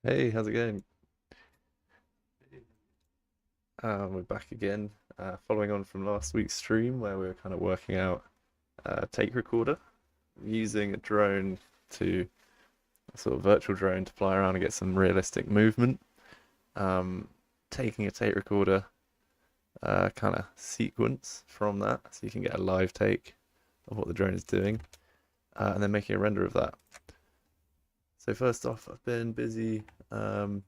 Hey, how's it going? We're back again, following on from last week's stream where we were kind of working out take recorder using a drone to a sort of virtual drone to fly around and get some realistic movement. Um, Taking a tape recorder kind of sequence from that so you can get a live take of what the drone is doing, and then making a render of that. So first off, I've been busy prepping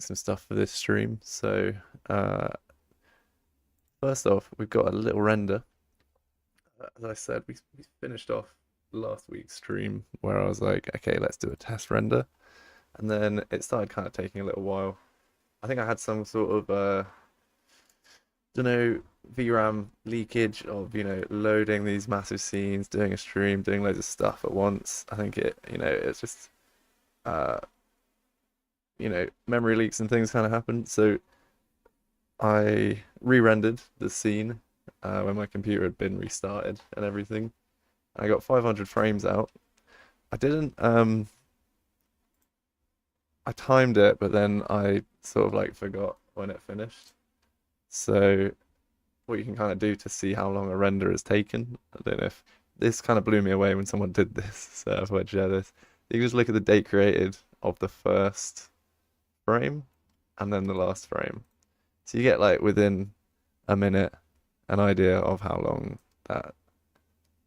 some stuff for this stream. So uh, first off, we've got a little render. As I said, we finished off last week's stream where I was like, okay, let's do a test render. And then it started kind of taking a little while. I think I had some sort of, don't know, VRAM leakage of, loading these massive scenes, doing a stream, doing loads of stuff at once. I think it's just, uh, memory leaks and things kind of happen. So I re-rendered the scene when my computer had been restarted and everything. I got 500 frames out. I didn't I timed it, but then I sort of like forgot when it finished. So what you can kind of do to see how long a render has taken, I don't know if this kind of blew me away when someone did this, so I thought I'd share this. You can just look at the date created of the first frame and then the last frame. So you get like within a minute an idea of how long that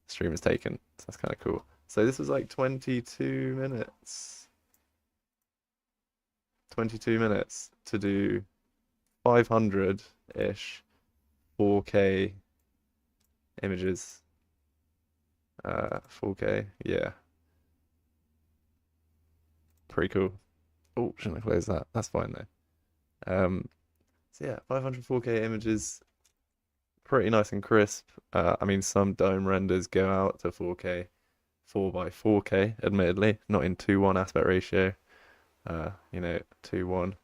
stream has taken. So that's kind of cool. So this was like 22 minutes. 22 minutes to do 500-ish 4K images. 4K, yeah. Pretty cool. Oh, shouldn't have closed that. That's fine though. So yeah, 500 4K images, pretty nice and crisp. I mean, some dome renders go out to 4K, 4 by 4K, admittedly, not in 2:1 aspect ratio. 2:1,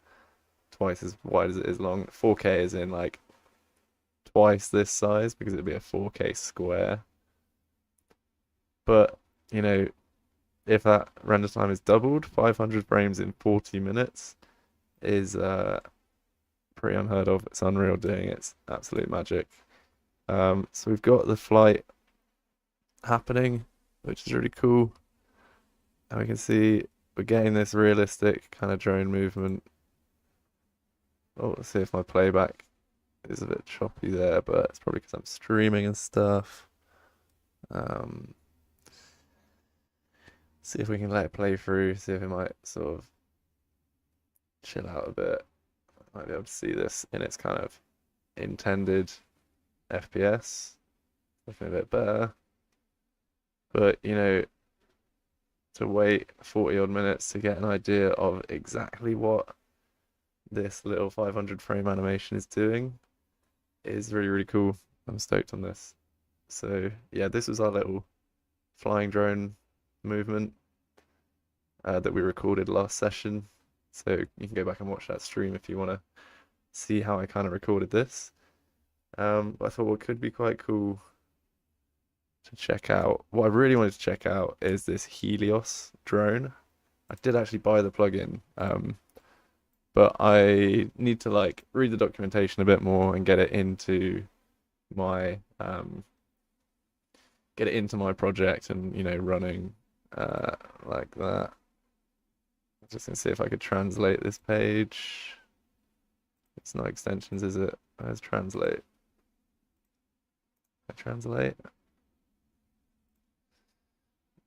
twice as wide as it is long. 4K is in like twice this size because it'd be a 4K square. But, you know, if that render time is doubled, 500 frames in 40 minutes is pretty unheard of. It's Unreal doing it. It's absolute magic. So we've got the flight happening, which is really cool. And we can see we're getting this realistic kind of drone movement. Oh, let's see if my playback is a bit choppy there, but it's probably because I'm streaming and stuff. Um, See if we can let it play through, see if it might sort of chill out a bit. Might be able to see this in its kind of intended FPS. Looking a bit better. But, to wait 40 odd minutes to get an idea of exactly what this little 500 frame animation is doing is really, really cool. I'm stoked on this. So, yeah, this was our little flying drone movement that we recorded last session. So you can go back and watch that stream if you want to see how I kind of recorded this. I thought what could be quite cool to check out, what I really wanted to check out is this Helios drone. I did actually buy the plugin, but I need to like read the documentation a bit more and my get it into my project and running like that. Just gonna see if I could translate this page. It's not extensions, is it? Where's translate? I translate.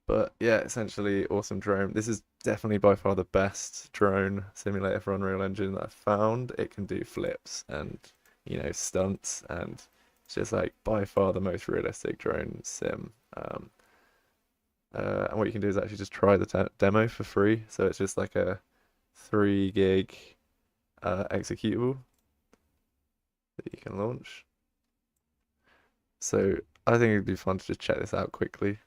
But yeah, essentially awesome drone. This is definitely by far the best drone simulator for Unreal Engine that I've found. It can do flips and stunts, and it's just like by far the most realistic drone sim. And what you can do is actually just try the demo for free. So it's just like a 3 gig executable that you can launch. So I think it'd be fun to just check this out quickly.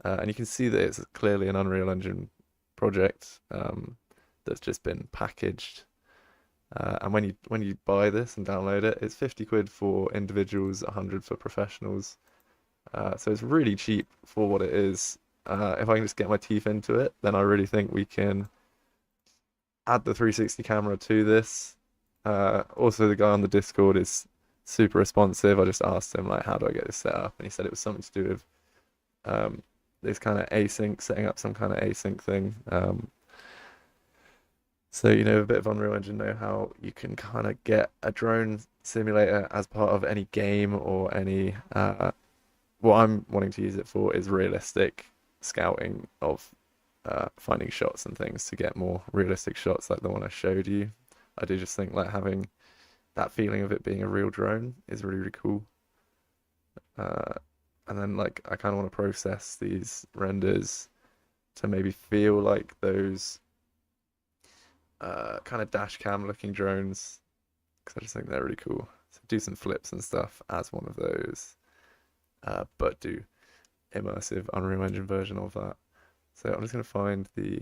And you can see that it's clearly an Unreal Engine project that's just been packaged. And when you buy this and download it, it's 50 quid for individuals, 100 for professionals. So it's really cheap for what it is. If I can just get my teeth into it, then I really think we can add the 360 camera to this. Also, the guy on the Discord is super responsive. I just asked him like, how do I get this set up? And he said it was something to do with this kind of async, setting up some kind of async thing. So, you know, a bit of Unreal Engine know how you can kind of get a drone simulator as part of any game or any what I'm wanting to use it for is realistic scouting of finding shots and things to get more realistic shots like the one I showed you. I do just think like having that feeling of it being a real drone is really, really cool. Uh, and then like I kind of want to process these renders to maybe feel like those kind of dash cam looking drones because I just think they're really cool. So do some flips and stuff as one of those, but do immersive Unreal Engine version of that. So I'm just going to find the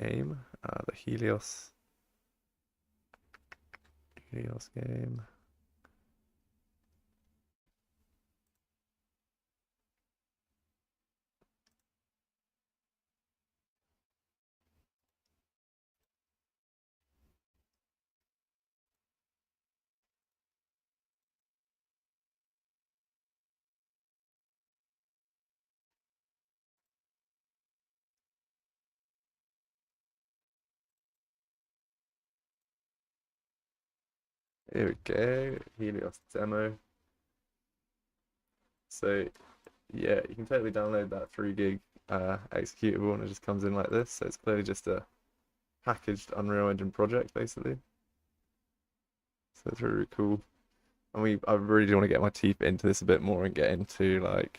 game, the Helios game. Here we go, Helios demo. So yeah, you can totally download that 3 gig executable and it just comes in like this. So it's clearly just a packaged Unreal Engine project basically. So it's really, really cool. And I really do want to get my teeth into this a bit more and get into like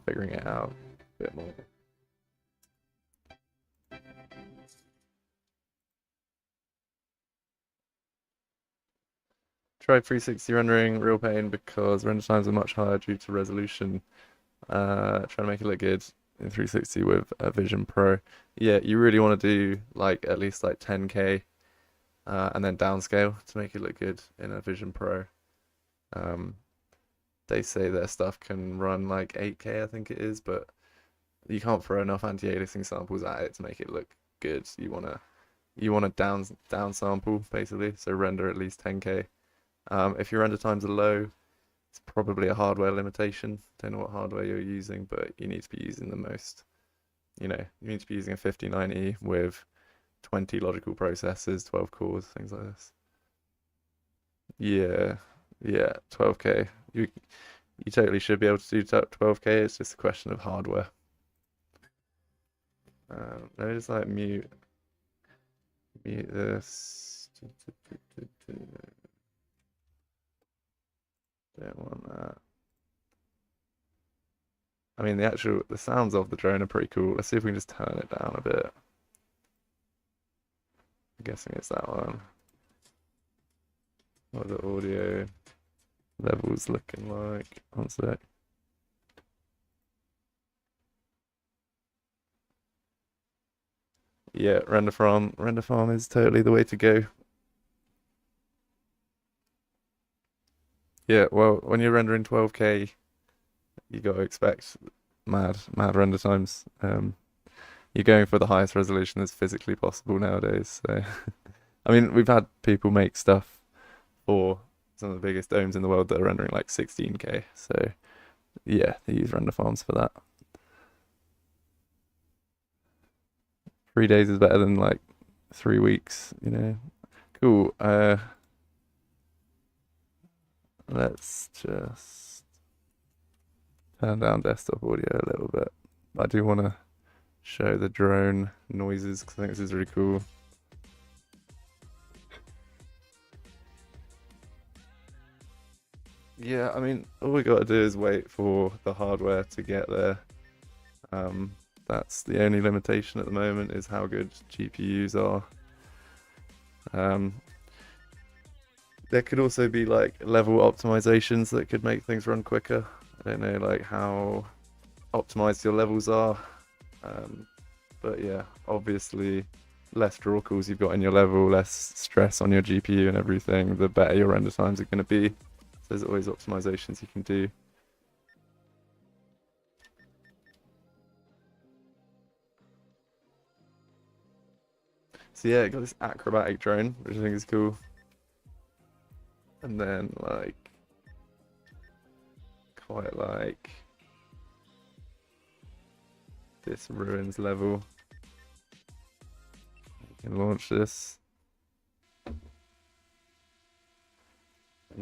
figuring it out a bit more. Try 360 rendering, real pain because render times are much higher due to resolution. Trying to make it look good in 360 with a Vision Pro. Yeah, you really want to do like at least like 10K and then downscale to make it look good in a Vision Pro. They say their stuff can run like 8K, I think it is, but you can't throw enough anti-aliasing samples at it to make it look good. You wanna down sample basically, so render at least 10K. If your render times are low, it's probably a hardware limitation. Don't know what hardware you're using, but you need to be using the most. You need to be using a 5090 with 20 logical processors, 12 cores, things like this. Yeah, yeah, 12K. You totally should be able to do 12K. It's just a question of hardware. Let me just like mute this. Don't want that. I mean, the sounds of the drone are pretty cool. Let's see if we can just turn it down a bit. I'm guessing it's that one. What are the audio levels looking like? One sec. Yeah, render farm is totally the way to go. Yeah, well, when you're rendering 12K, you got to expect mad render times. You're going for the highest resolution that's physically possible nowadays. So, I mean, we've had people make stuff for some of the biggest domes in the world that are rendering like 16K. So, yeah, they use render farms for that. 3 days is better than like 3 weeks, you know. Cool. Let's just turn down desktop audio a little bit. I do want to show the drone noises because I think this is really cool. Yeah, I mean, all we got to do is wait for the hardware to get there. That's the only limitation at the moment is how good GPUs are. There could also be like level optimizations that could make things run quicker. I don't know like how optimized your levels are. But yeah, obviously less draw calls you've got in your level, less stress on your GPU and everything, the better your render times are going to be. So there's always optimizations you can do. So yeah, got this acrobatic drone, which I think is cool. And then like quite like this ruins level. You can launch this. And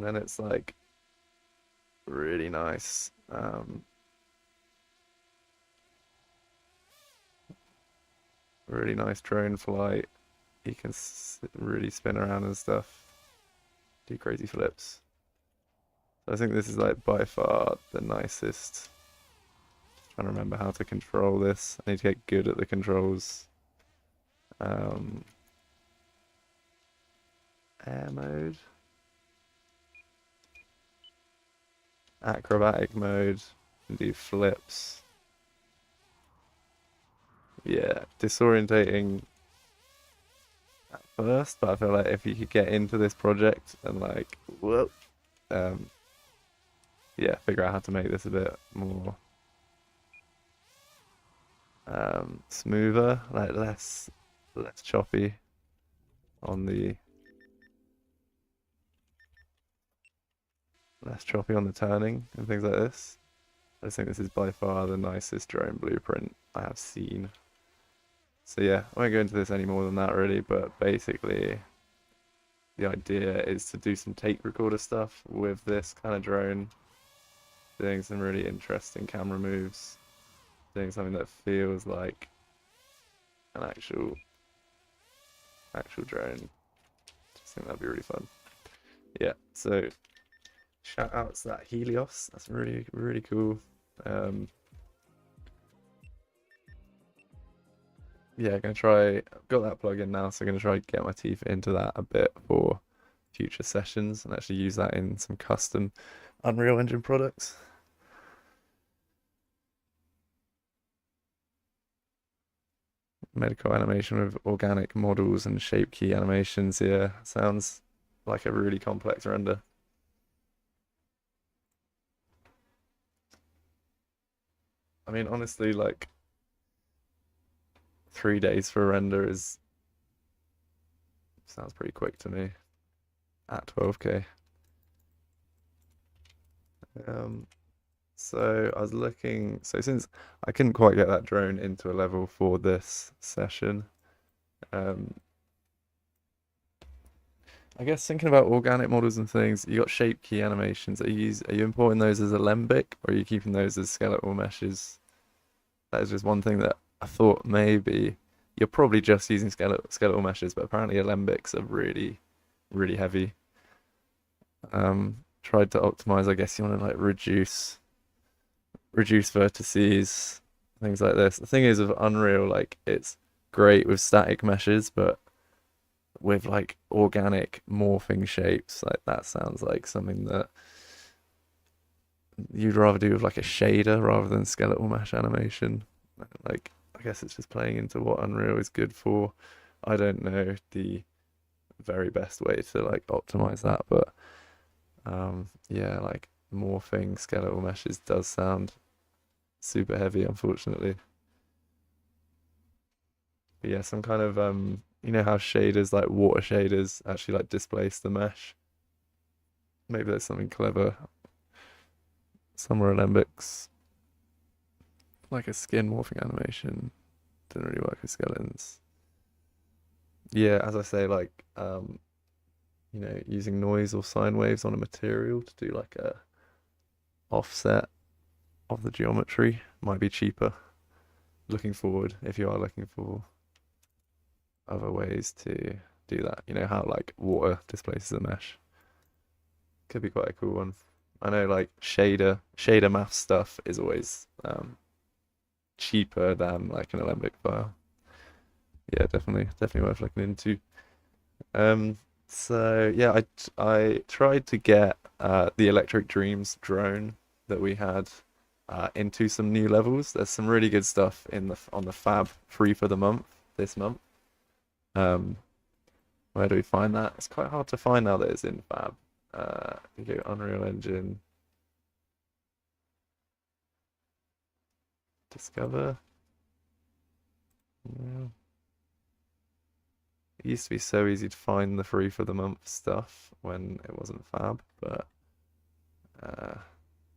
then it's like really nice. Really nice drone flight. You can really spin around and stuff. Do crazy flips. So I think this is like by far the nicest. Trying to remember how to control this. I need to get good at the controls. Air mode. Acrobatic mode. Do flips. Yeah, disorientating at first, but I feel like if you could get into this project and like, whoa, yeah, figure out how to make this a bit more smoother, like less choppy on the turning and things like this. I just think this is by far the nicest drone blueprint I have seen. So yeah, I won't go into this any more than that really, but basically the idea is to do some take recorder stuff with this kind of drone, doing some really interesting camera moves, doing something that feels like an actual drone. Just think that'd be really fun. Yeah, so shout out to that Helios. That's really, really cool. Yeah, gonna try. I've got that plugin now, so I'm gonna try to get my teeth into that a bit for future sessions and actually use that in some custom Unreal Engine products. Medical animation with organic models and shape key animations. Yeah, sounds like a really complex render. I mean, honestly, like 3 days for a render is sounds pretty quick to me at 12K. So I was looking, so since I couldn't quite get that drone into a level for this session, I guess thinking about organic models and things, you got shape key animations. Are you importing those as Alembic or are you keeping those as skeletal meshes? That is just one thing that I thought maybe you're probably just using skeletal meshes, but apparently Alembics are really, really heavy. Tried to optimize, I guess you want to like reduce vertices, things like this. The thing is with Unreal, like it's great with static meshes, but with like organic morphing shapes, like that sounds like something that you'd rather do with like a shader rather than skeletal mesh animation. Like I guess it's just playing into what Unreal is good for. I don't know the very best way to like optimize that, but yeah, like morphing skeletal meshes does sound super heavy, unfortunately. But yeah, some kind of you know how shaders like water shaders actually like displace the mesh. Maybe there's something clever. Summer Olympics, like a skin morphing animation, didn't really work with skeletons. Yeah, as I say, like you know, using noise or sine waves on a material to do like a offset of the geometry might be cheaper. Looking forward, if you are looking for other ways to do that, you know how like water displaces a mesh. Could be quite a cool one. I know like shader math stuff is always cheaper than like an Alembic file. Yeah, definitely worth looking into. So yeah, I tried to get the Electric Dreams drone that we had into some new levels. There's some really good stuff in the on the Fab free for the month this month. Um, where do we find that? It's quite hard to find now that it's in Fab. You go Unreal Engine, discover. Yeah. It used to be so easy to find the free for the month stuff when it wasn't fab, but uh,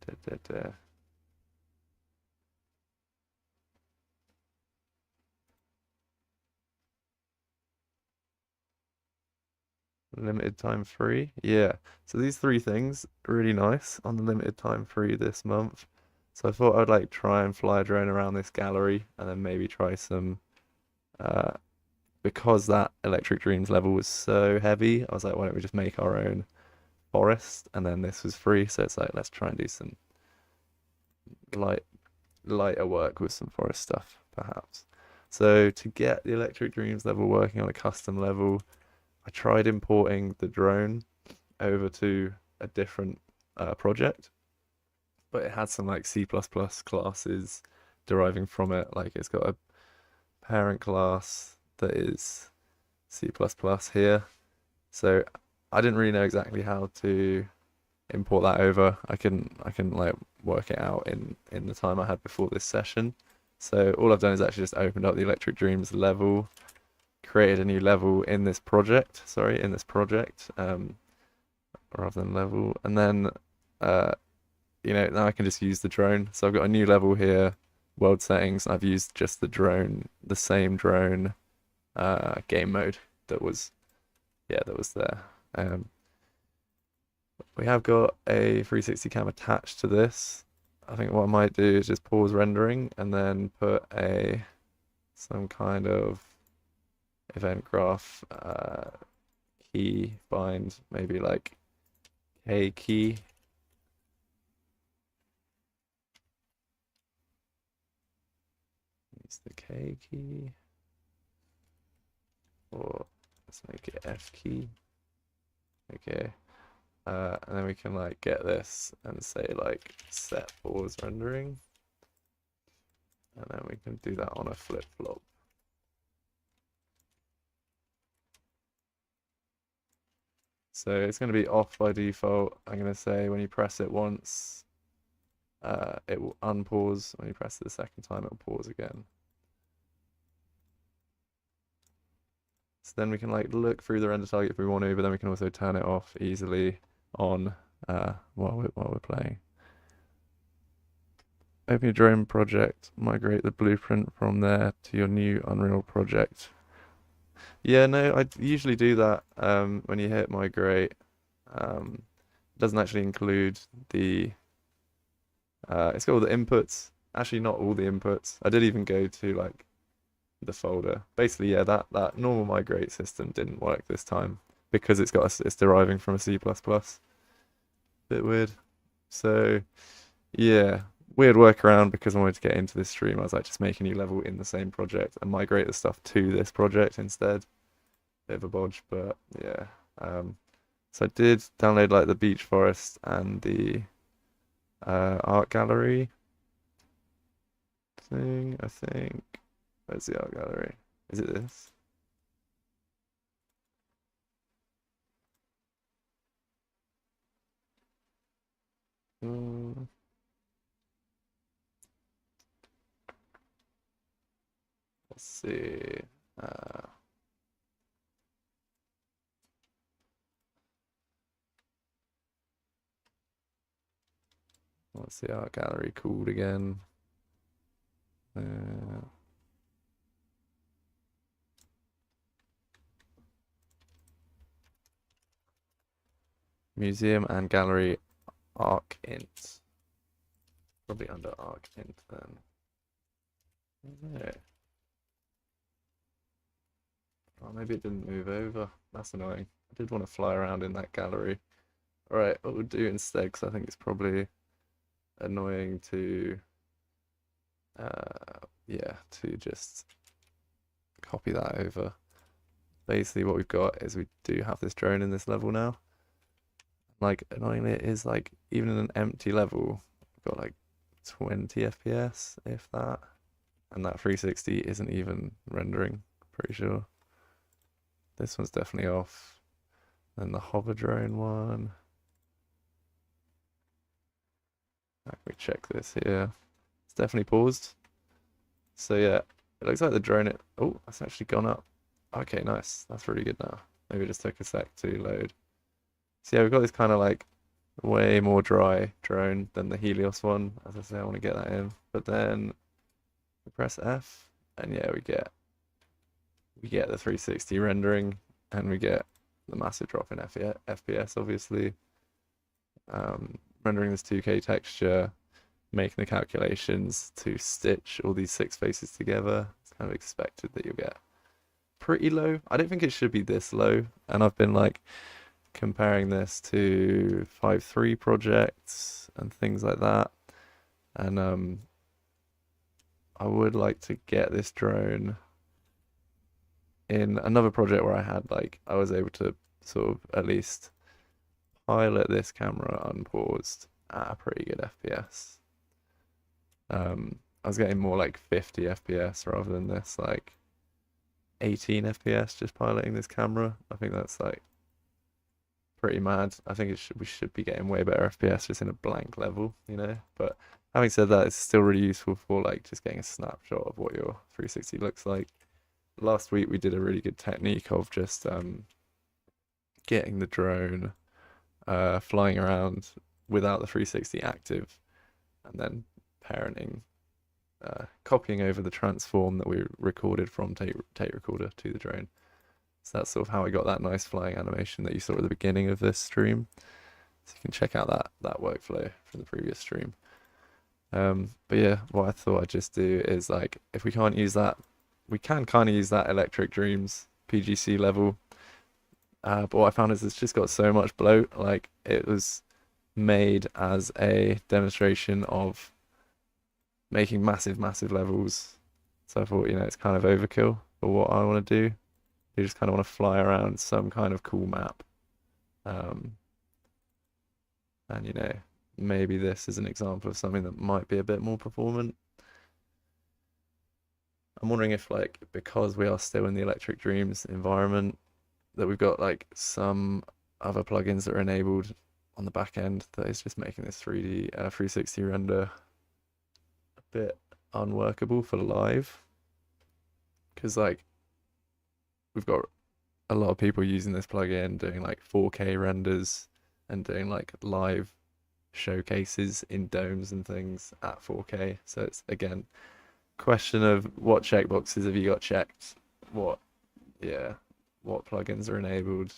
da, da, da. Limited time free. Yeah. So these three things are really nice on the limited time free this month. So I thought I'd like try and fly a drone around this gallery and then maybe try some uh because that Electric Dreams level was so heavy, I was like, why don't we just make our own forest? And then this was free, so it's like let's try and do some light lighter work with some forest stuff, perhaps. So to get the Electric Dreams level working on a custom level, I tried importing the drone over to a different project, but it had some like C++ classes deriving from it. Like it's got a parent class that is C++ here. So I didn't really know exactly how to import that over. I can like work it out in the time I had before this session. So all I've done is actually just opened up the Electric Dreams level, created a new level in this project, rather than level, and then uh, now I can just use the drone. So I've got a new level here, world settings. I've used just the same drone game mode that was there. Um, we have got a 360 cam attached to this. I think what I might do is just pause rendering and then put some kind of event graph key bind, maybe like K key. Use the K key, or let's make it F key. Okay. And then we can like get this and say like set pause rendering. And then we can do that on a flip-flop. So it's going to be off by default. I'm going to say when you press it once, it will unpause. When you press it the second time, it will pause again. So then we can like look through the render target if we want to, but then we can also turn it off easily on while we're playing. Open your drone project, migrate the blueprint from there to your new Unreal project. Yeah, no, I usually do that when you hit migrate. It doesn't actually include the it's got all the inputs. Actually, not all the inputs. I did even go to like the folder. Basically, yeah, that normal migrate system didn't work this time because it's deriving from a C++. Bit weird. So yeah, weird workaround because I wanted to get into this stream. I was like, just make a new level in the same project and migrate the stuff to this project instead. Bit of a bodge, but yeah. So I did download like the beach forest and the art gallery thing, I think. Where's the art gallery? Is it this? Mm. Let's see. What's the art gallery called again? Museum and Gallery ArcInt. Probably under ArcInt then. Yeah. Oh, maybe it didn't move over. That's annoying. I did want to fly around in that gallery. Alright, what we'll do instead, because I think it's probably annoying to to just copy that over. Basically what we've got is we do have this drone in this level now. Like annoyingly it is like even in an empty level, we've got like 20 FPS if that. And that 360 isn't even rendering, pretty sure. This one's definitely off. Then the hover drone one. Let me check this here. It's definitely paused. So yeah, it looks like the drone oh, that's actually gone up. Okay, nice. That's really good now. Maybe it just took a sec to load. So yeah, we've got this kind of like way more dry drone than the Helios one. As I say, I want to get that in. But then we press F, and yeah, we get the 360 rendering, and we get the massive drop in FPS, obviously. Rendering this 2K texture, making the calculations to stitch all these six faces together. It's kind of expected that you'll get pretty low. I don't think it should be this low, and I've been like comparing this to 5.3 projects and things like that. And I would like to get this drone in another project where I was able to sort of at least pilot this camera unpaused at a pretty good FPS. I was getting more like 50 FPS rather than this like 18 FPS just piloting this camera. I think that's like pretty mad. I think we should be getting way better FPS just in a blank level, you know. But having said that, it's still really useful for like just getting a snapshot of what your 360 looks like. Last week we did a really good technique of just getting the drone flying around without the 360 active, and then parenting, copying over the transform that we recorded from tape recorder to the drone. So that's sort of how I got that nice flying animation that you saw at the beginning of this stream. So you can check out that workflow from the previous stream. But yeah, what I thought I'd just do is like, if we can't use that, we can kind of use that Electric Dreams PGC level. But what I found is it's just got so much bloat. Like it was made as a demonstration of making massive, massive levels. So I thought, it's kind of overkill for what I want to do. You just kind of want to fly around some kind of cool map. And maybe this is an example of something that might be a bit more performant. I'm wondering if like, because we are still in the Electric Dreams environment, that we've got like some other plugins that are enabled on the back end that is just making this 360 render a bit unworkable for live. Because like, we've got a lot of people using this plugin doing like 4K renders and doing like live showcases in domes and things at 4K. So it's again question of what checkboxes have you got checked? What plugins are enabled?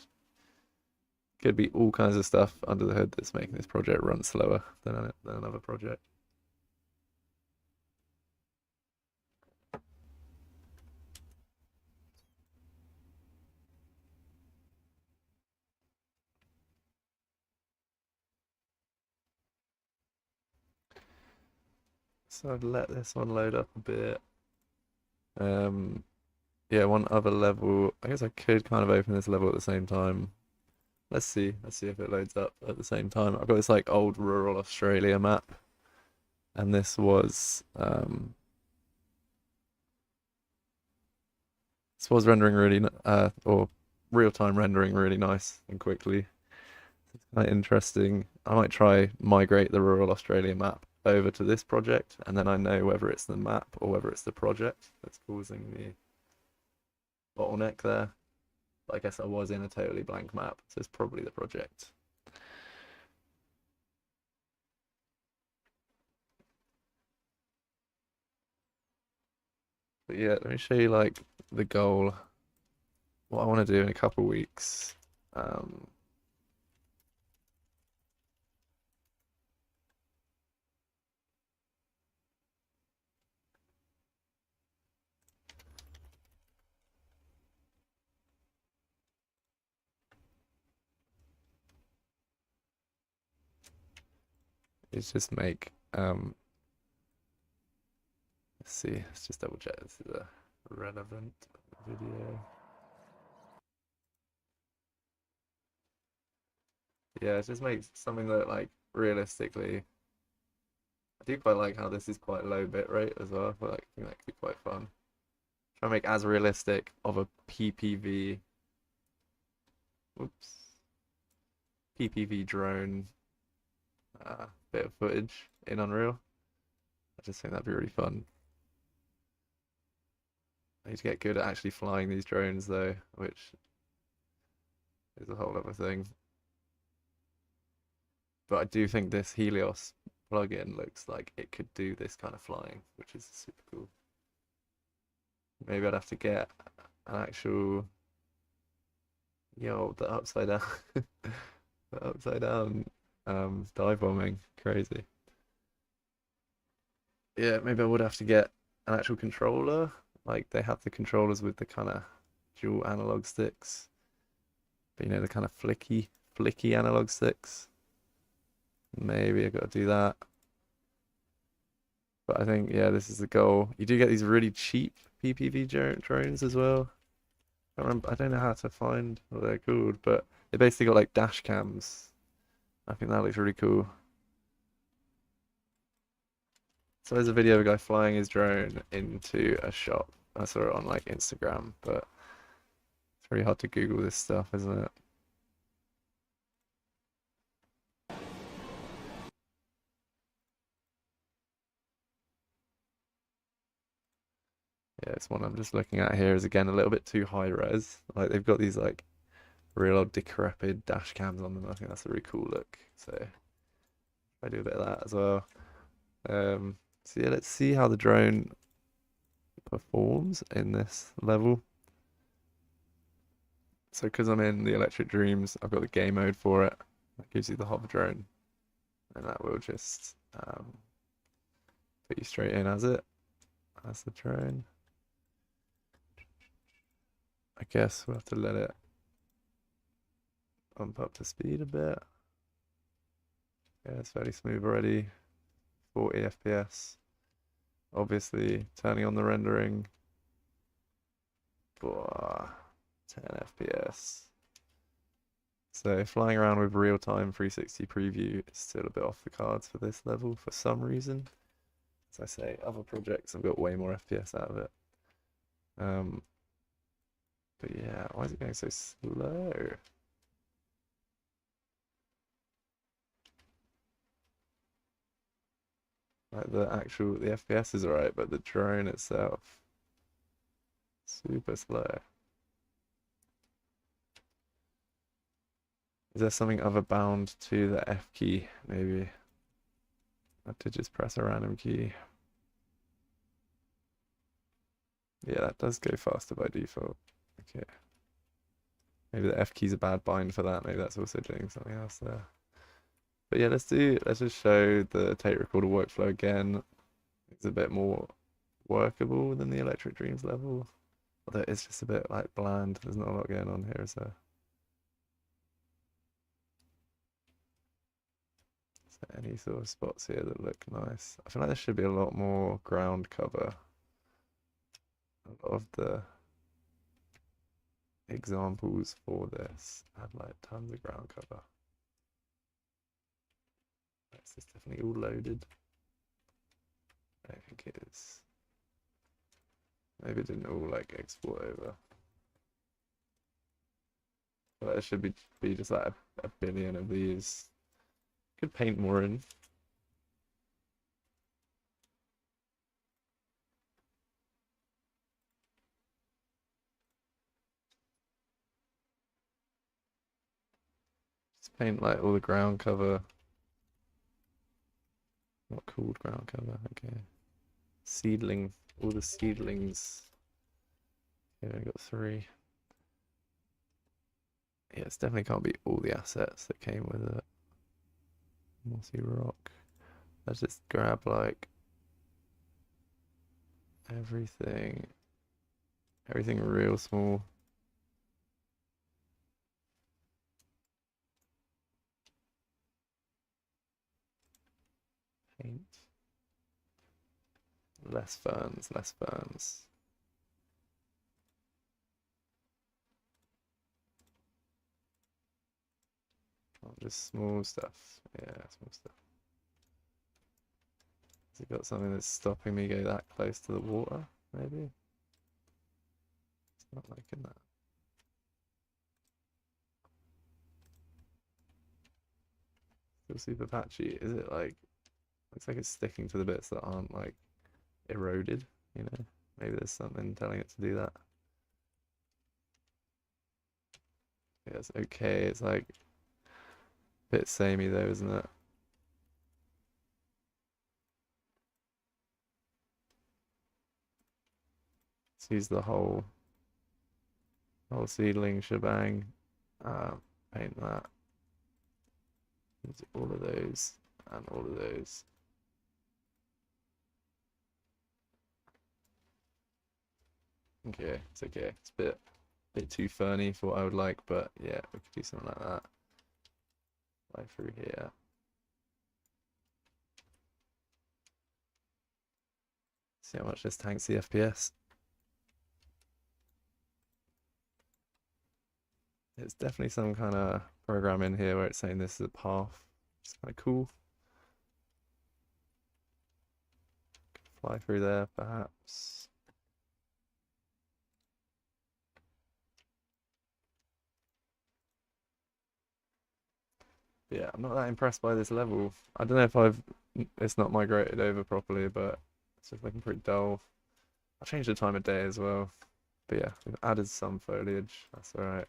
Could be all kinds of stuff under the hood that's making this project run slower than another project. So I'd let this one load up a bit. Yeah, one other level. I guess I could kind of open this level at the same time. Let's see. Let's see if it loads up at the same time. I've got this like old rural Australia map, and this was rendering really or real-time rendering really nice and quickly. It's quite interesting. I might try migrate the rural Australia map over to this project, and then I know whether it's the map or whether it's the project that's causing the bottleneck there. But I guess I was in a totally blank map, so it's probably the project. But yeah, let me show you like the goal, what I want to do in a couple of weeks. Is just make let's see, let's just double check this is a relevant video. Yeah, just make something that like realistically, I do quite like how this is quite low bit rate as well. I think that could be quite fun. Try and make as realistic of a PPV, whoops, PPV drone bit of footage in Unreal. I just think that'd be really fun. I need to get good at actually flying these drones though, which is a whole other thing. But I do think this Helios plugin looks like it could do this kind of flying, which is super cool. Maybe I'd have to get an actual, yo, the upside down, the upside down dive bombing, crazy. Yeah, maybe I would have to get an actual controller. Like they have the controllers with the kind of dual analog sticks, but you know the kind of flicky analog sticks. Maybe I got to do that. But I think yeah, this is the goal. You do get these really cheap PPV drones as well. I don't know how to find what they're called, but they basically got like dash cams. I think that looks really cool. So there's a video of a guy flying his drone into a shop. I saw it on like Instagram, but it's really hard to Google this stuff, isn't it? Yeah, it's one I'm just looking at here is again a little bit too high res. Like they've got these like real old decrepit dash cams on them. I think that's a really cool look. So I do a bit of that as well. So yeah, let's see how the drone performs in this level. So because I'm in the Electric Dreams, I've got the game mode for it. That gives you the hover drone, and that will just put you straight in as it, as the drone. I guess we'll have to let it bump up to speed a bit. Yeah, it's fairly smooth already. 40 FPS. Obviously, turning on the rendering. 10 FPS. So flying around with real-time 360 preview is still a bit off the cards for this level for some reason. As I say, other projects have got way more FPS out of it. But yeah, why is it going so slow? Like the FPS is alright, but the drone itself, super slow. Is there something other bound to the F key, maybe? I have to just press a random key. Yeah, that does go faster by default. Okay. Maybe the F key's a bad bind for that. Maybe that's also doing something else there. But yeah, let's just show the tape recorder workflow again. It's a bit more workable than the Electric Dreams level. Although it's just a bit like bland. There's not a lot going on here, so. Is there any sort of spots here that look nice? I feel like there should be a lot more ground cover. A lot of the examples for this had like tons of ground cover. This is definitely all loaded. I think it is. Maybe it didn't all like export over. But there should be just like a billion of these. Could paint more in. Just paint like all the ground cover. Not called ground cover, okay. Seedling, all the seedlings. Okay, I got 3. Yeah, it definitely can't be all the assets that came with it. Mossy rock. Let's just grab like everything real small. Paint. Less ferns, less ferns. Oh, just small stuff. Yeah, small stuff. Has it got something that's stopping me go that close to the water? Maybe? It's not liking that. Still super patchy. Is it like, looks like it's sticking to the bits that aren't like eroded, you know? Maybe there's something telling it to do that. Yeah, it's okay. It's like a bit samey though, isn't it? Let's use the whole seedling shebang. Paint that. Use all of those and all of those. Okay, it's okay. It's a bit too ferny for what I would like, but yeah, we could do something like that. Fly through here. See how much this tanks the FPS. There's definitely some kind of program in here where it's saying this is a path. It's kind of cool. Fly through there, perhaps. Yeah, I'm not that impressed by this level. I don't know if it's not migrated over properly, but it's just looking pretty dull. I changed the time of day as well. But yeah, we've added some foliage. That's all right.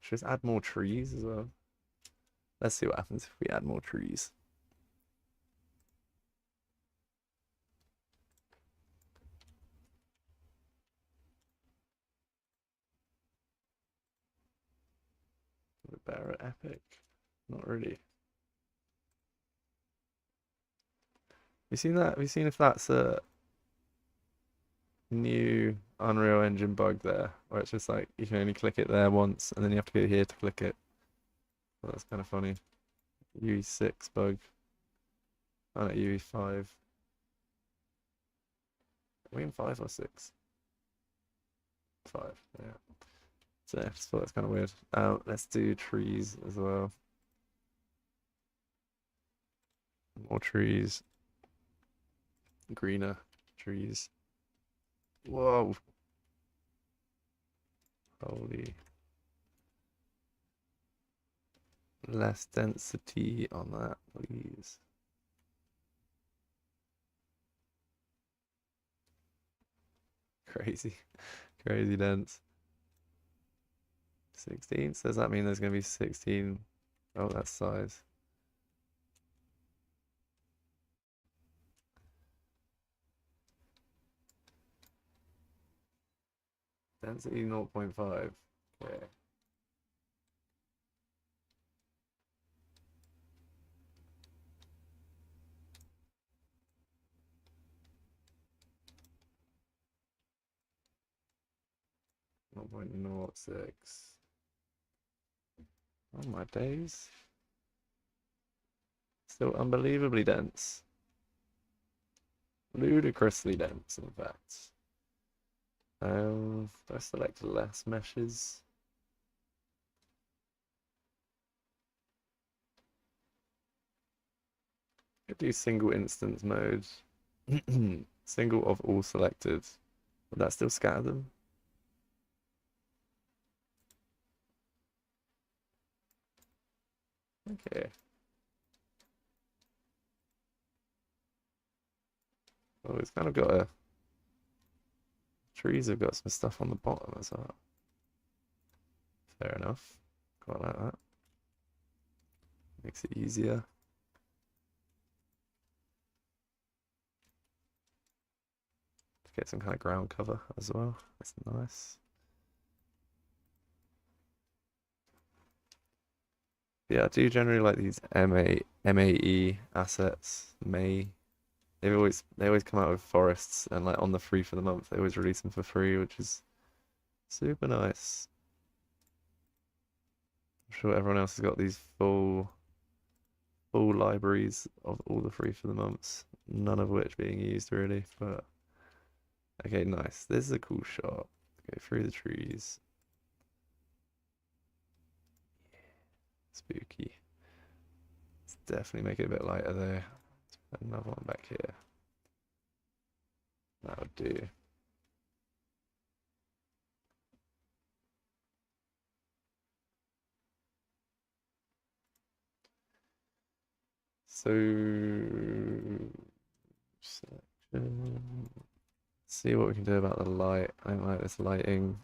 Should we just add more trees as well? Let's see what happens if we add more trees. Better at Epic? Not really. You seen that? Have you seen if that's a new Unreal Engine bug there, where it's just like you can only click it there once, and then you have to go here to click it. Well, that's kind of funny. UE6 bug. Oh no, UE5. Are we in 5 or 6? 5, yeah. So I just thought that's kind of weird. Let's do trees as well. More trees. Greener trees. Whoa. Holy. Less density on that, please. Crazy. Crazy dense. 16. So does that mean there's going to be 16? Oh, that's size. Density 0.5. Okay. One point zero 0.06. Oh my days. Still unbelievably dense. Ludicrously dense, in fact. Do I select less meshes? I do single instance mode. Single of all selected. Would that still scatter them? Okay. Oh, it's kind of got a... Trees have got some stuff on the bottom as well. Fair enough. Quite like that. Makes it easier. To get some kind of ground cover as well. That's nice. Yeah, I do generally like these MAE assets. They always come out with forests, and like on the free for the month they always release them for free, which is super nice. I'm sure everyone else has got these full libraries of all the free for the months, none of which being used really, but okay, nice. This is a cool shot. Go through the trees. Spooky. Let's definitely make it a bit lighter there. Another one back here. That would do. So selection. See what we can do about the light. I don't like this lighting.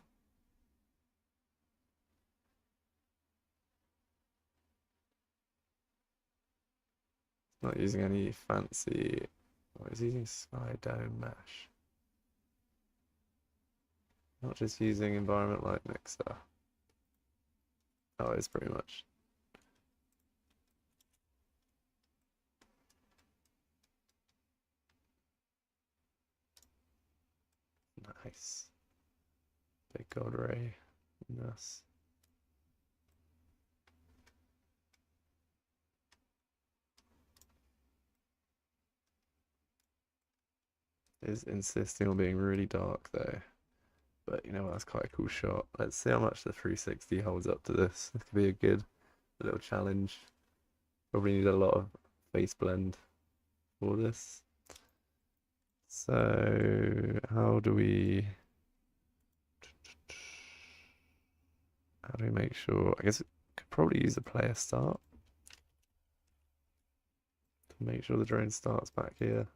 Not using any fancy. Oh, it's using sky dome mesh. Not just using environment light mixer. Oh, it's pretty much. Nice. Big gold ray. Nice. Is insisting on being really dark though. But you know what, that's quite a cool shot. Let's see how much the 360 holds up to this. This could be a good little challenge. Probably need a lot of face blend for this. So how do we make sure? I guess we could probably use a player start to make sure the drone starts back here.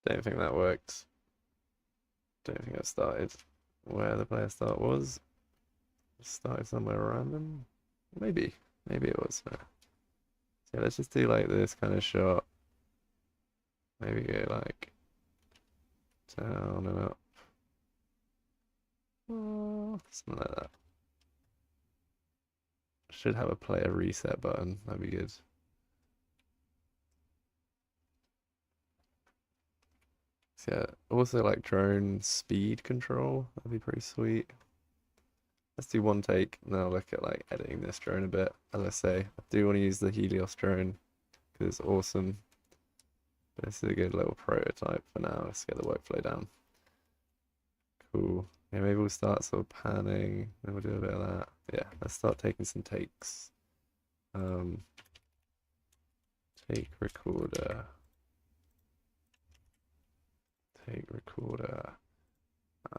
Don't think that worked. Don't think I've started where the player start was. Started somewhere random. Maybe. Maybe it was. So yeah, let's just do like this kind of shot. Maybe go like down and up. Oh, something like that. Should have a player reset button. That'd be good. So yeah, also like drone speed control. That'd be pretty sweet. Let's do one take, and then I'll look at like editing this drone a bit. As I say, I do want to use the Helios drone because it's awesome. This is a good little prototype for now. Let's get the workflow down. Cool. Yeah, maybe we'll start sort of panning, then we'll do a bit of that. Yeah, let's start taking some takes. Take recorder. Take recorder.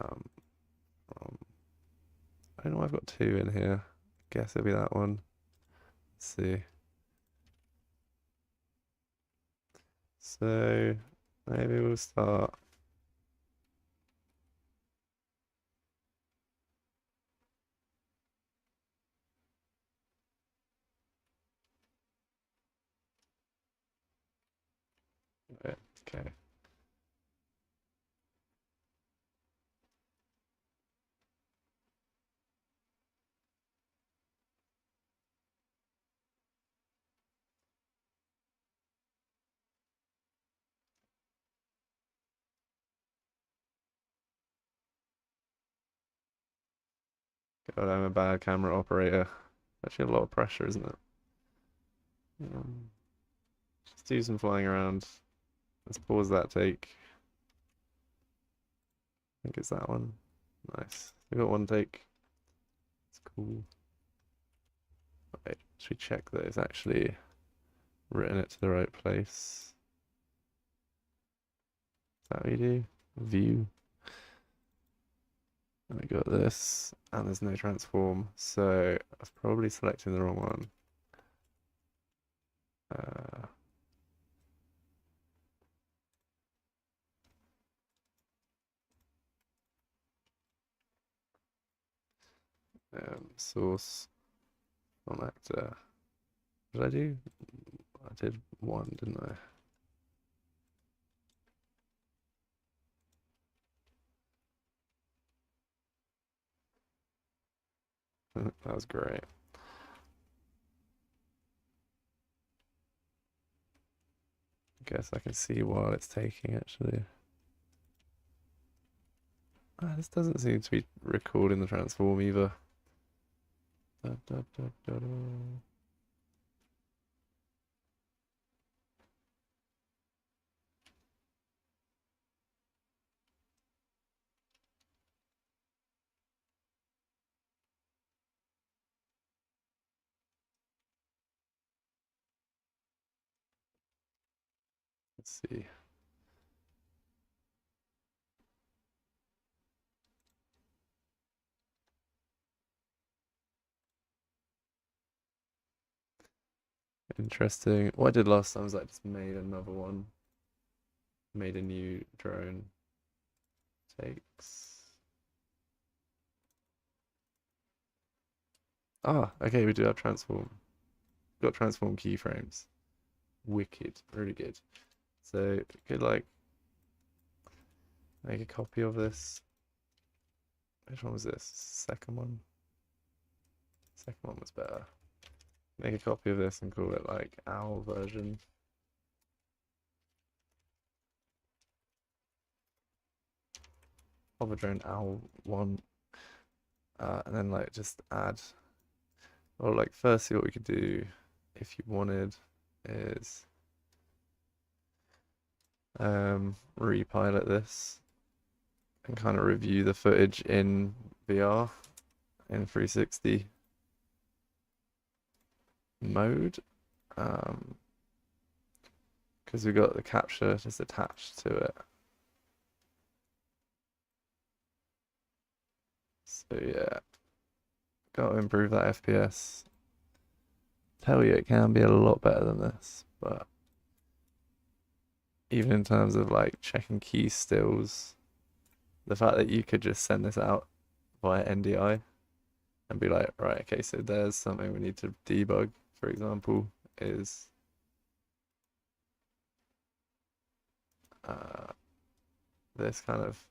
Um, I don't know, I've got two in here. Guess it'll be that one. Let's see. So maybe we'll start. Okay. God, I'm a bad camera operator. Actually, a lot of pressure, isn't it? Um, just do some flying around. Let's pause that take. I think it's that one. Nice. We got one take. It's cool. Right, should we check that it's actually written it to the right place? Is that what you do? View. And we got this, and there's no transform, so I was probably selecting the wrong one. Uh, source on actor. What did I do? I did one, didn't I? That was great. Guess I can see while it's taking actually. This doesn't seem to be recording the transform either. Da, da, da, da, da. Let's see. Interesting. What I did last time was I just made another one. Made a new drone. Takes. Ah, okay, we do have transform. Got transform keyframes. Wicked, really good. So we could like make a copy of this. Which one was this? Second one? Second one was better. Make a copy of this and call it like OWL version. Hover drone OWL 1. And then like just add, or like firstly what we could do if you wanted is repilot this and kind of review the footage in VR in 360 mode, because we got the capture just attached to it. So yeah, got to improve that FPS. Tell you it can be a lot better than this, but even in terms of like checking key stills, the fact that you could just send this out via NDI and be like, right, okay, so there's something we need to debug, for example, is this kind of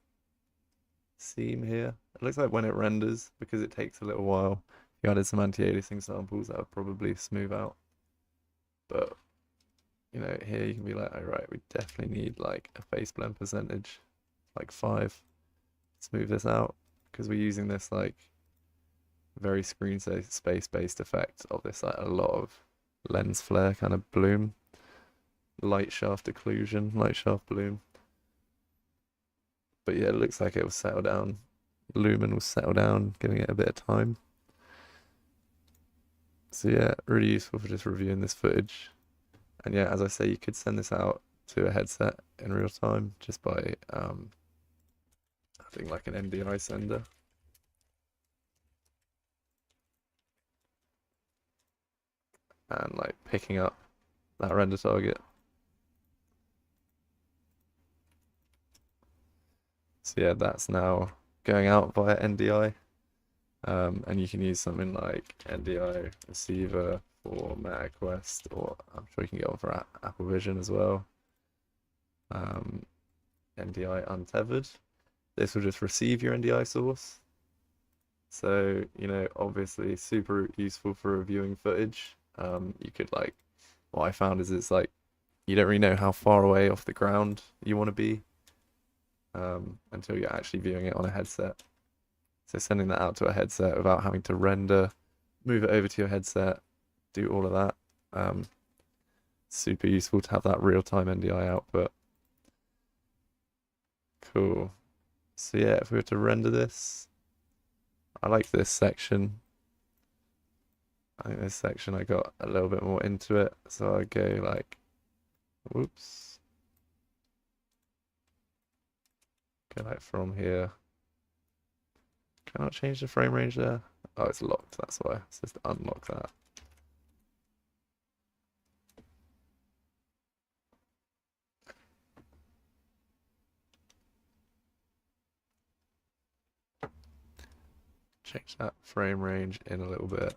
seam here. It looks like when it renders, because it takes a little while, if you added some anti-aliasing samples, that would probably smooth out. But, you know, here you can be like, oh, right, we definitely need like a face blend percentage, like 5. Smooth this out, because we're using this like very screen space based effect of this like a lot of lens flare kind of bloom, light shaft occlusion, light shaft bloom. But yeah, it looks like it will settle down. Lumen will settle down, giving it a bit of time. So yeah, really useful for just reviewing this footage. And yeah, as I say, you could send this out to a headset in real time just by having like an NDI sender. And like picking up that render target. So yeah, that's now going out via NDI. And you can use something like NDI receiver for MetaQuest, or I'm sure you can get one for Apple Vision as well. NDI untethered. This will just receive your NDI source. So, you know, obviously super useful for reviewing footage. You could like, what I found is it's like, you don't really know how far away off the ground you want to be until you're actually viewing it on a headset. So sending that out to a headset without having to render, move it over to your headset, do all of that. Super useful to have that real-time NDI output. Cool. So yeah, if we were to render this, I like this section. I think this section I got a little bit more into it. So I go like, whoops. Go like from here. Can I change the frame range there? Oh, it's locked, that's why. Let's just unlock that. Change that frame range in a little bit.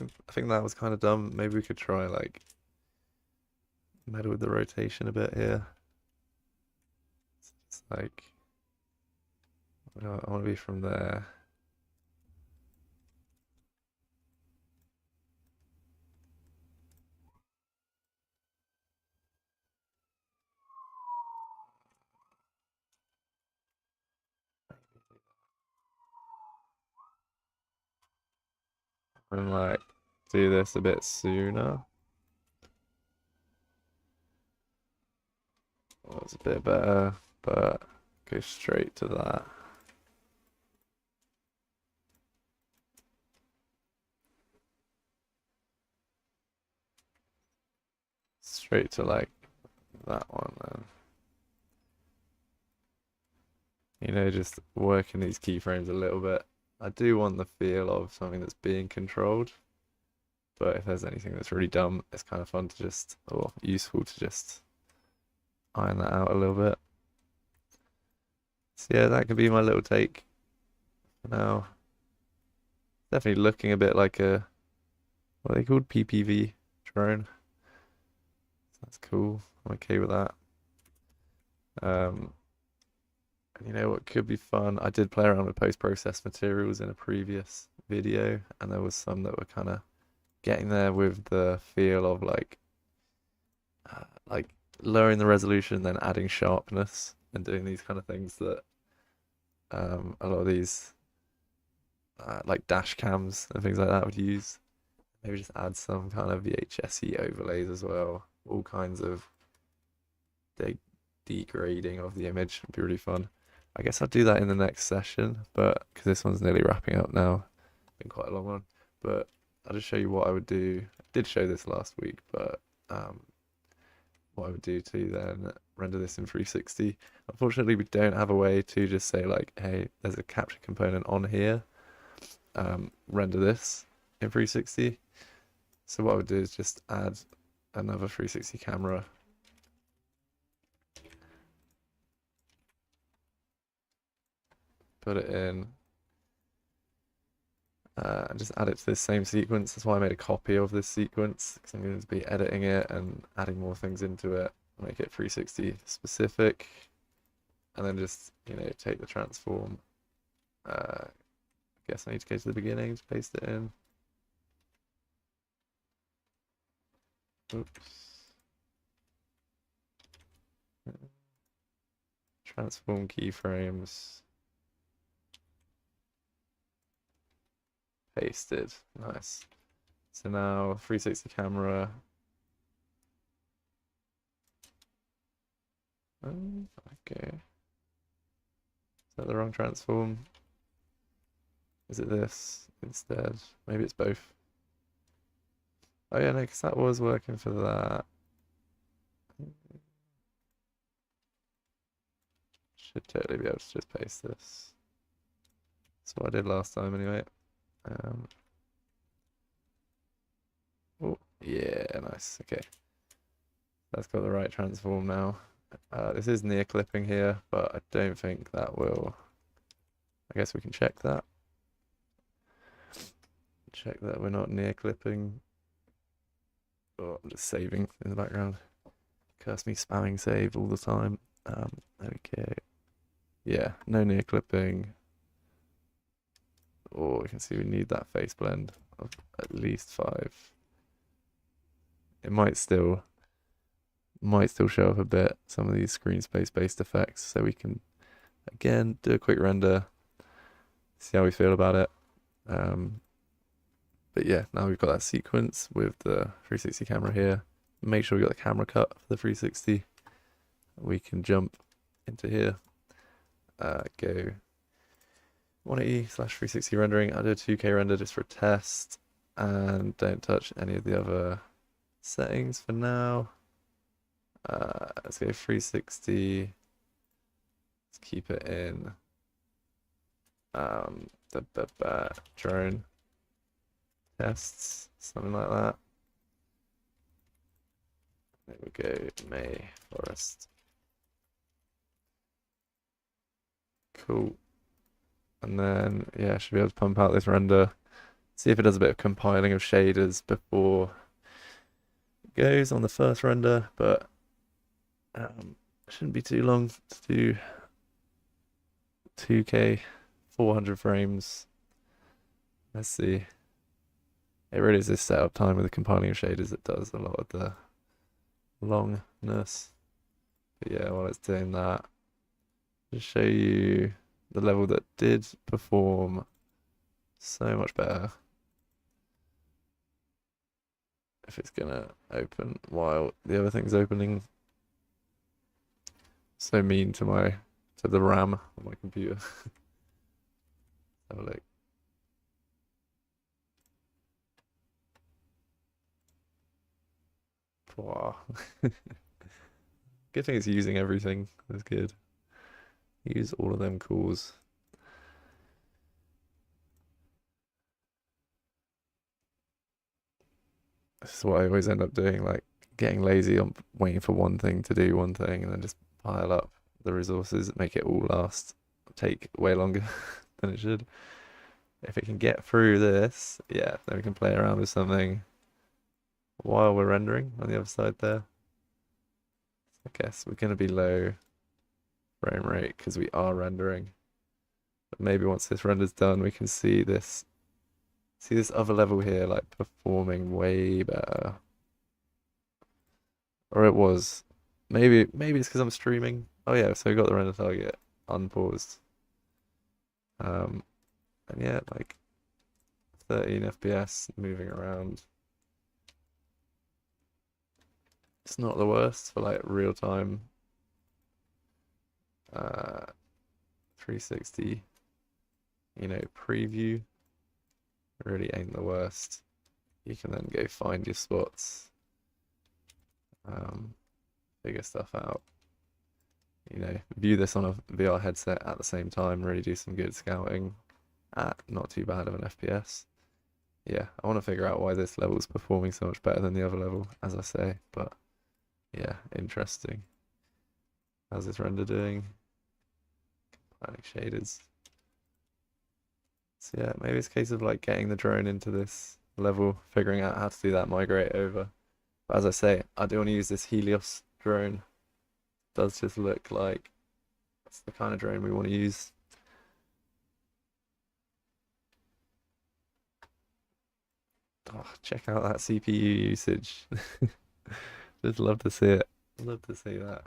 I think that was kind of dumb. Maybe we could try like meddle with the rotation a bit here. It's like, I want to be from there. And like do this a bit sooner. Well, it's a bit better, but go straight to that. straight to like that one then. You know, just working these keyframes a little bit. I do want the feel of something that's being controlled, but if there's anything that's really dumb, it's kind of fun to just, or useful to just iron that out a little bit. So yeah, that could be my little take for now. Definitely looking a bit like a, what are they called? PPV drone. That's cool. I'm okay with that. And you know what could be fun? I did play around with post-processed materials in a previous video, and there was some that were kind of getting there with the feel of like lowering the resolution, then adding sharpness, and doing these kind of things that a lot of these like dash cams and things like that would use. Maybe just add some kind of VHS-y overlays as well. All kinds of degrading of the image would be really fun. I guess I'll do that in the next session, but because this one's nearly wrapping up now, been quite a long one. But I'll just show you what I would do. I did show this last week, but what I would do to then render this in 360. Unfortunately, we don't have a way to just say like, hey, there's a capture component on here. Render this in 360. So what I would do is just add another 360 camera. Put it in. And just add it to this same sequence. That's why I made a copy of this sequence, because I'm going to be editing it and adding more things into it. Make it 360 specific. And then just, you know, take the transform. I guess I need to go to the beginning to paste it in. Oops. Transform keyframes. Pasted. Nice. So now 360 camera. Okay. Is that the wrong transform? Is it this instead? Maybe it's both. Oh yeah, no, because that was working for that. Should totally be able to just paste this. That's what I did last time anyway. Oh, yeah, nice. Okay. That's got the right transform now. This is near clipping here, but I don't think that will. I guess we can check that. Check that we're not near clipping. Oh, I'm just saving in the background. Curse me spamming save all the time. Okay. Yeah, no near clipping. Oh, you can see we need that face blend of at least 5. It might still show up a bit, some of these screen space based effects, so we can again do a quick render, see how we feel about it. But yeah, now we've got that sequence with the 360 camera here. Make sure we got the camera cut for the 360. We can jump into here, go 180/360 rendering. I'll do a 2K render just for a test, and don't touch any of the other settings for now. Let's go 360. Let's keep it in the drone tests, something like that. There we go, May Forest. Cool. And then, yeah, I should be able to pump out this render. See if it does a bit of compiling of shaders before it goes on the first render, but shouldn't be too long to do 2K, 400 frames. Let's see. It really is this setup time with the compiling of shaders that does a lot of the longness. But yeah, while it's doing that, just show you the level that did perform so much better. If it's gonna open while the other thing's opening. So mean to the RAM on my computer. Have a look. Wow. Good thing it's using everything. That's good. Use all of them cools. This is what I always end up doing, like getting lazy on waiting for one thing to do one thing and then just pile up the resources that make it all last, take way longer than it should. If it can get through this, yeah, then we can play around with something while we're rendering on the other side there. I guess we're going to be low frame rate because we are rendering. But maybe once this render's done, we can see this other level here like performing way better. Or it was. Maybe it's because I'm streaming. Oh yeah, so we got the render target unpaused. And yeah, like 13 FPS moving around. It's not the worst for like real time 360, preview. Really ain't the worst. You can then go find your spots, figure stuff out. View this on a VR headset at the same time, really do some good scouting at not too bad of an FPS. Yeah, I want to figure out why this level is performing so much better than the other level, as I say, but yeah, interesting. How's this render doing? Compiling shaders. So yeah, maybe it's a case of like getting the drone into this level, figuring out how to do that migrate over. But as I say, I do want to use this Helios drone. It does just look like it's the kind of drone we want to use. Oh, check out that CPU usage. Just love to see it. Love to see that.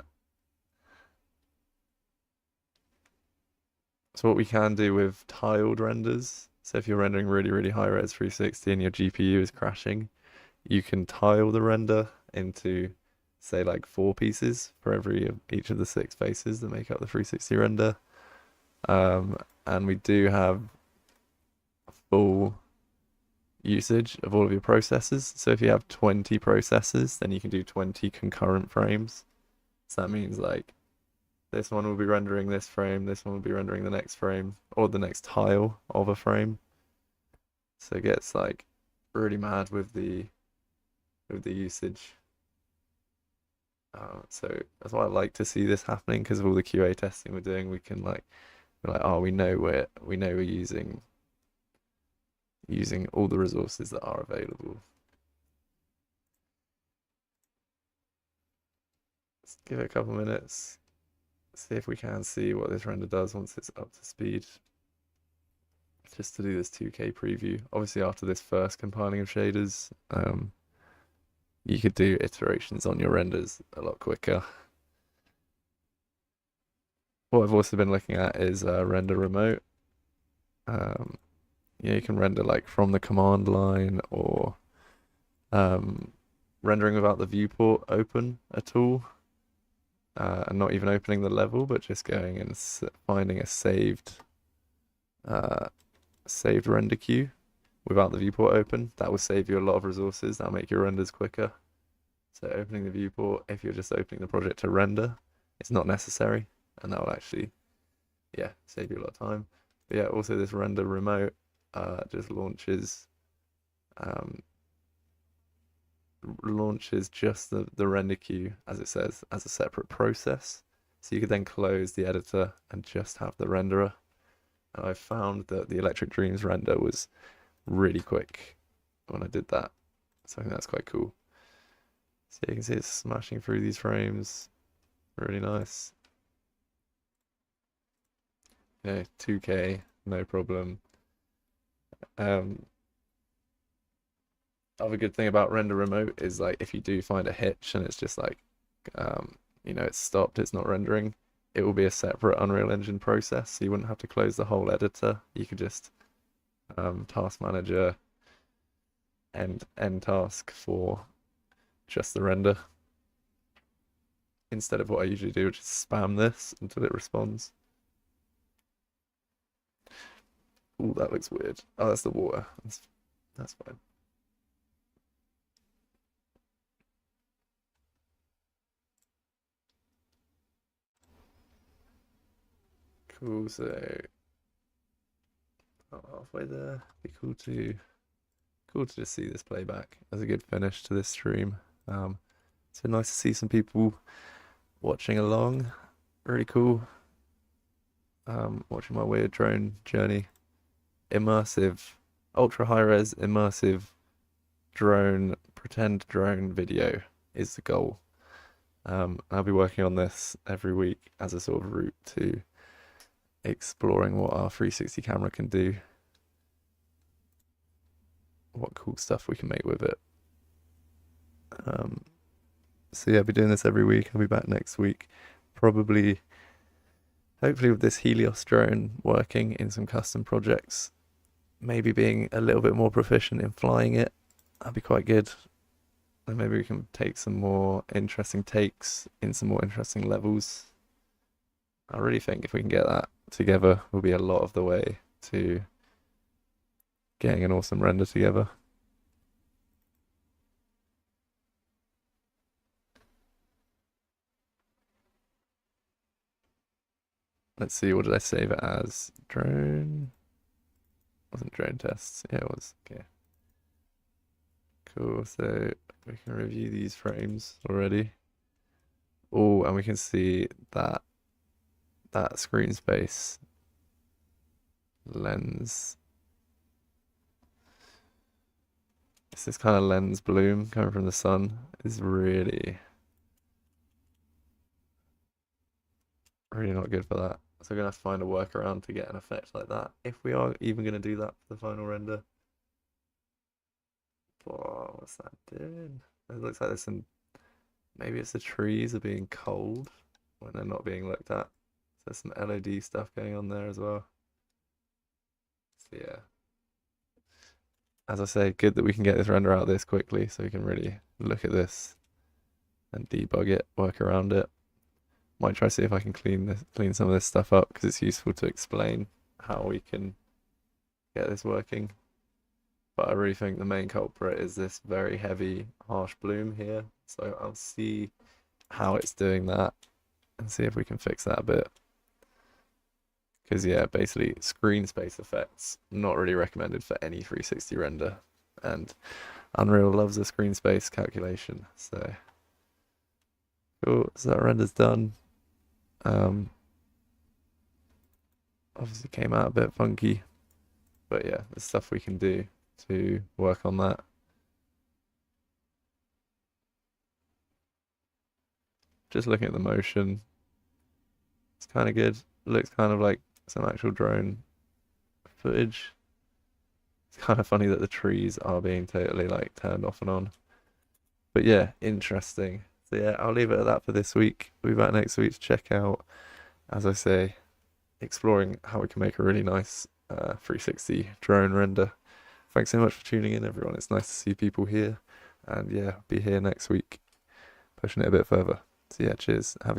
So what we can do with tiled renders, so if you're rendering really, really high res 360 and your GPU is crashing, you can tile the render into, say, like 4 pieces for each of the 6 faces that make up the 360 render. And we do have full usage of all of your processors. So if you have 20 processors, then you can do 20 concurrent frames. So that means like this one will be rendering this frame, this one will be rendering the next frame, or the next tile of a frame. So it gets like really mad with the usage. So that's why I like to see this happening, because of all the QA testing we're doing. We can like, we're like, oh, we know we're using all the resources that are available. Let's give it a couple minutes. See if we can see what this render does once it's up to speed. Just to do this 2K preview. Obviously, after this first compiling of shaders, you could do iterations on your renders a lot quicker. What I've also been looking at is render remote. You can render like from the command line, or rendering without the viewport open at all. And not even opening the level, but just going and finding a saved render queue without the viewport open. That will save you a lot of resources. That'll make your renders quicker. So opening the viewport, if you're just opening the project to render, it's not necessary, and that will actually, yeah, save you a lot of time. But yeah, also this render remote just launches just the render queue, as it says, as a separate process. So you could then close the editor and just have the renderer. And I found that the Electric Dreams render was really quick when I did that. So I think that's quite cool. So you can see it's smashing through these frames. Really nice. Yeah, 2K, no problem. Other good thing about render remote is like if you do find a hitch and it's just like it's stopped, it's not rendering, it will be a separate Unreal Engine process, so you wouldn't have to close the whole editor. You could just task manager and end task for just the render, instead of what I usually do, which is spam this until it responds. Oh, that looks weird. Oh, that's the water. That's fine. Cool, so halfway there. Be cool to just see this playback as a good finish to this stream. So nice to see some people watching along. Really cool. Watching my weird drone journey. Immersive, ultra high res immersive drone, pretend drone video is the goal. I'll be working on this every week as a sort of route to exploring what our 360 camera can do, what cool stuff we can make with it. So yeah, I'll be doing this every week. I'll be back next week, probably, hopefully with this Helios drone working in some custom projects, maybe being a little bit more proficient in flying it. That'd be quite good. And maybe we can take some more interesting takes in some more interesting levels. I really think if we can get that together, we'll be a lot of the way to getting an awesome render together. Let's see, what did I save it as? Drone? Wasn't drone tests. Yeah, it was. Okay. Cool, so we can review these frames already. Oh, and we can see that screen space lens. This kind of lens bloom coming from the sun is really not good for that. So we're gonna have to find a workaround to get an effect like that, if we are even gonna do that for the final render. Whoa, what's that doing? It looks like there's some, maybe it's the trees are being cold when they're not being looked at. So there's some LED stuff going on there as well. So yeah. As I say, good that we can get this render out this quickly so we can really look at this and debug it, work around it. Might try to see if I can clean some of this stuff up because it's useful to explain how we can get this working. But I really think the main culprit is this very heavy, harsh bloom here. So I'll see how it's doing that and see if we can fix that a bit. Because yeah, basically screen space effects, not really recommended for any 360 render. And Unreal loves a screen space calculation. So cool, so that render's done. Obviously came out a bit funky. But yeah, there's stuff we can do to work on that. Just looking at the motion, it's kind of good. Looks kind of like some actual drone footage. It's kind of funny that the trees are being totally like turned off and on. But yeah, interesting. So yeah, I'll leave it at that for this week. We'll be back next week to check out, as I say, exploring how we can make a really nice 360 drone render. Thanks so much for tuning in, everyone. It's nice to see people here. And yeah, be here next week, pushing it a bit further. So yeah, cheers. Have a